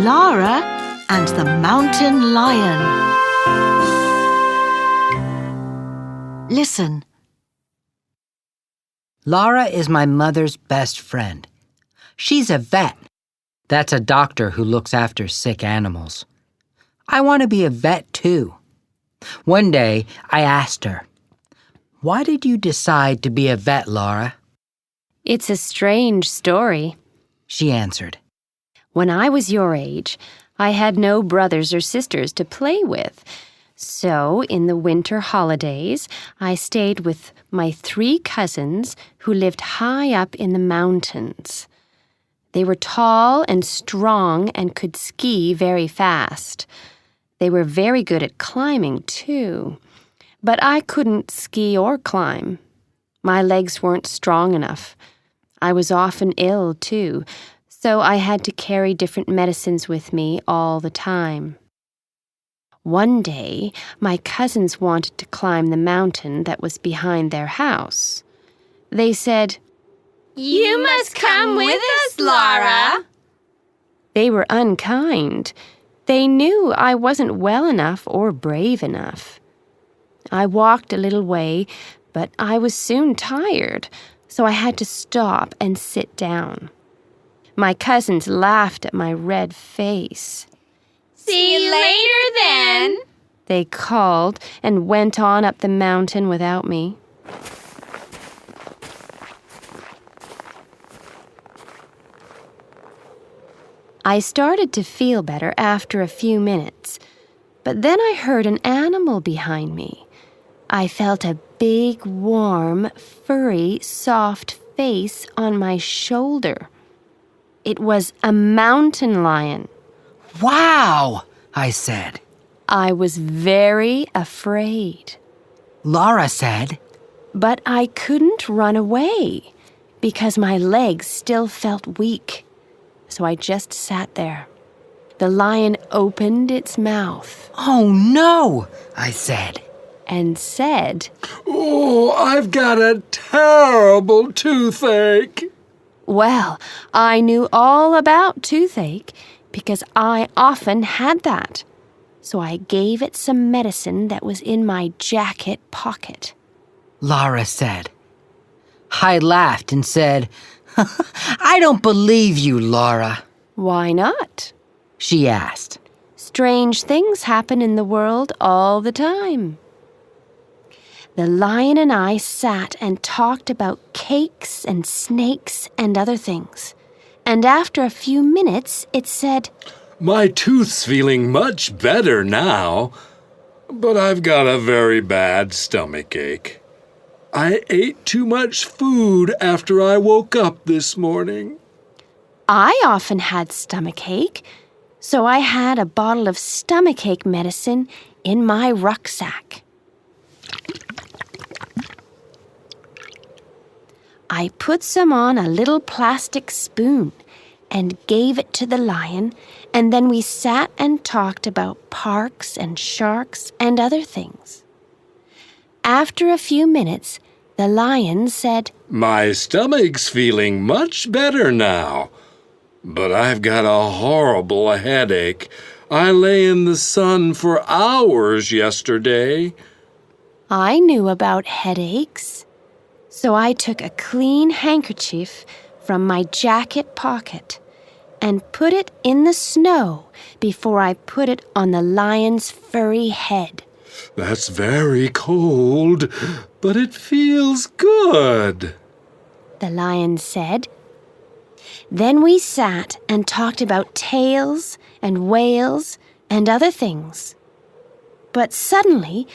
Lara and the Mountain Lion. Listen. Lara is my mother's best friend. She's a vet. That's a doctor who looks after sick animals. I want to be a vet too. One day, I asked her, "Why did you decide to be a vet, Lara?" "It's a strange story," she answered. "When I was your age, I had no brothers or sisters to play with. So, in the winter holidays, I stayed with my 3 cousins who lived high up in the mountains. They were tall and strong and could ski very fast. They were very good at climbing, too. But I couldn't ski or climb. My legs weren't strong enough. I was often ill, too, so I had to carry different medicines with me all the time. One day, my cousins wanted to climb the mountain that was behind their house. They said, "You must come with us, Lara." They were unkind. They knew I wasn't well enough or brave enough. I walked a little way, but I was soon tired, so I had to stop and sit down. My cousins laughed at my red face. "See you later, then," they called and went on up the mountain without me. I started to feel better after a few minutes, but then I heard an animal behind me. I felt a big, warm, furry, soft face on my shoulder. It was a mountain lion. "Wow!" I said. I was very afraid. Lara said, But I couldn't run away because my legs still felt weak. So I just sat there. The lion opened its mouth. "Oh no!" I said. And said, "Oh, I've got a terrible toothache." Well, I knew all about toothache because I often had that. So I gave it some medicine that was in my jacket pocket. Lara said. I laughed and said, "I don't believe you, Lara." Why not? She asked. Strange things happen in the world all the time. The lion and I sat and talked about cakes and snakes and other things. And after a few minutes, it said, "My tooth's feeling much better now, but I've got a very bad stomachache. I ate too much food after I woke up this morning." I often had stomachache, so I had a bottle of stomachache medicine in my rucksack. I put some on a little plastic spoon and gave it to the lion, and then we sat and talked about parks and sharks and other things. After a few minutes, the lion said, "My stomach's feeling much better now, but I've got a horrible headache. I lay in the sun for hours yesterday." I knew about headaches, so I took a clean handkerchief from my jacket pocket and put it in the snow before I put it on the lion's furry head. "That's very cold, but it feels good," the lion said. Then we sat and talked about tails and whales and other things. But suddenly,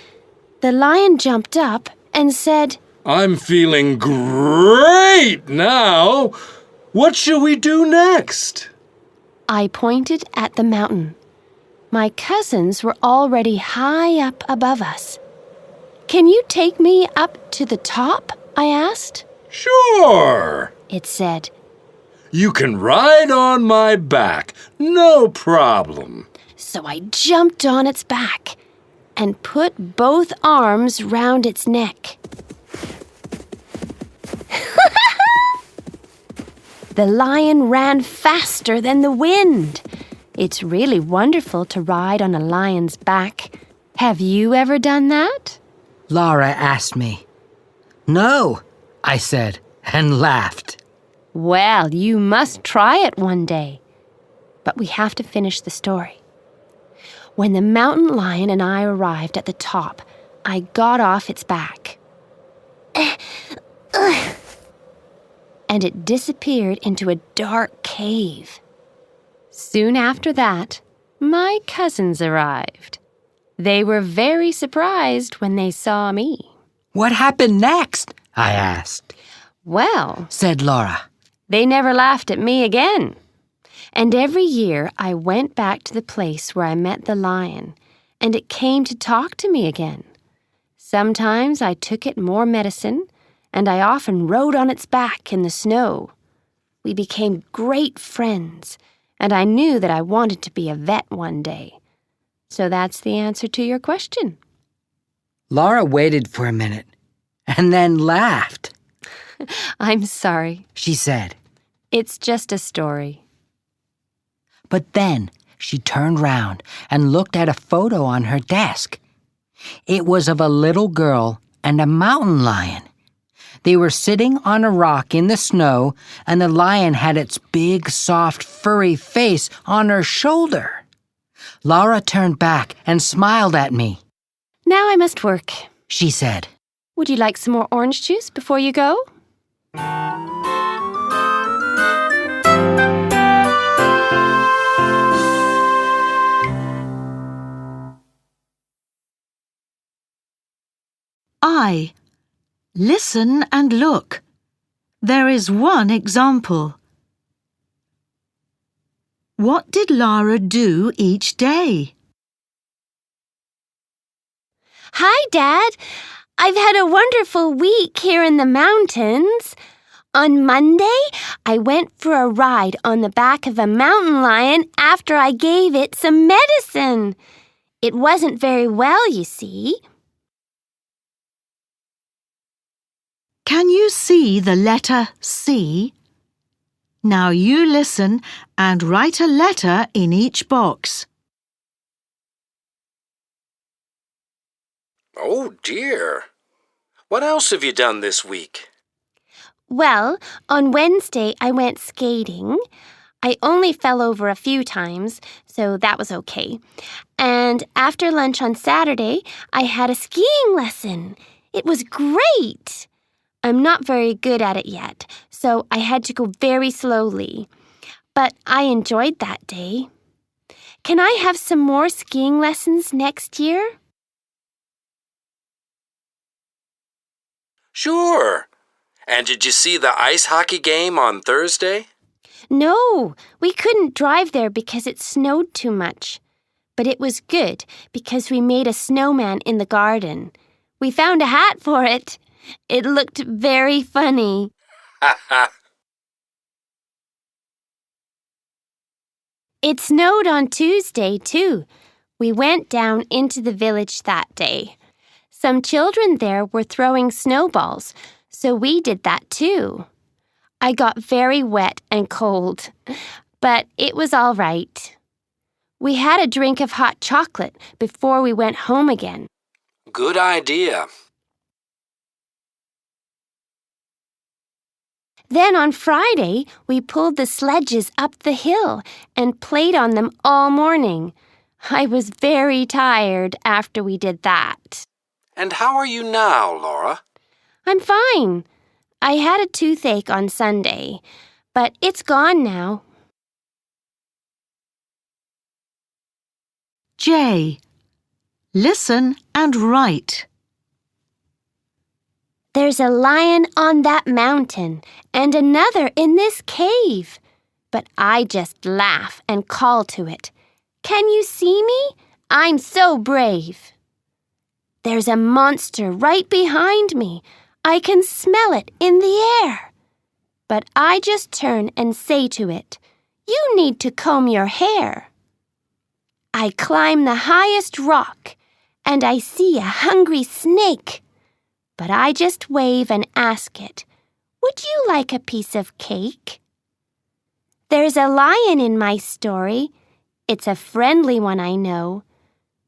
the lion jumped up and said, "I'm feeling great now. What shall we do next?" I pointed at the mountain. My cousins were already high up above us. "Can you take me up to the top?" I asked. "Sure," It said. "You can ride on my back, no problem." So I jumped on its back and put both arms round its neck. The lion ran faster than the wind. It's really wonderful to ride on a lion's back. Have you ever done that? Laura asked me. No, I said, and laughed. Well, you must try it one day. But we have to finish the story. When the mountain lion and I arrived at the top, I got off its back. And it disappeared into a dark cave. Soon after that, my cousins arrived. They were very surprised when they saw me. What happened next? I asked. Well, Said Laura. they never laughed at me again. And every year I went back to the place where I met the lion, and it came to talk to me again. Sometimes I took it more medicine, and I often rode on its back in the snow. We became great friends, and I knew that I wanted to be a vet one day. So that's the answer to your question. Laura waited for a minute and then laughed. I'm sorry. She said. It's just a story. But then she turned round and looked at a photo on her desk. It was of a little girl and a mountain lion. They were sitting on a rock in the snow, and the lion had its big, soft, furry face on her shoulder. Laura turned back and smiled at me. Now I must work. She said. Would you like some more orange juice before you go? I. Listen and look. There is one example. What did Lara do each day? Hi, Dad. I've had a wonderful week here in the mountains. On Monday, I went for a ride on the back of a mountain lion after I gave it some medicine. It wasn't very well, you see. Can you see the letter C? Now you listen and write a letter in each box. Oh, dear. What else have you done this week? Well, on Wednesday, I went skating. I only fell over a few times, so that was okay. And after lunch on Saturday, I had a skiing lesson. It was great. I'm not very good at it yet, so I had to go very slowly. But I enjoyed that day. Can I have some more skiing lessons next year? Sure. And did you see the ice hockey game on Thursday? No, we couldn't drive there because it snowed too much. But it was good because we made a snowman in the garden. We found a hat for it. It looked very funny. Ha ha. It snowed on Tuesday, too. We went down into the village that day. Some children there were throwing snowballs, so we did that too. I got very wet and cold, but it was all right. We had a drink of hot chocolate before we went home again. Good idea. Then on Friday, we pulled the sledges up the hill and played on them all morning. I was very tired after we did that. And how are you now, Laura? I'm fine. I had a toothache on Sunday, but it's gone now. J. Listen and write. There's a lion on that mountain and another in this cave. But I just laugh and call to it. Can you see me? I'm so brave. There's a monster right behind me. I can smell it in the air. But I just turn and say to it, you need to comb your hair. I climb the highest rock and I see a hungry snake. But I just wave and ask it, would you like a piece of cake? There's a lion in my story. It's a friendly one, I know.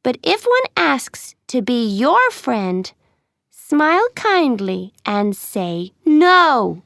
But if one asks to be your friend, smile kindly and say no.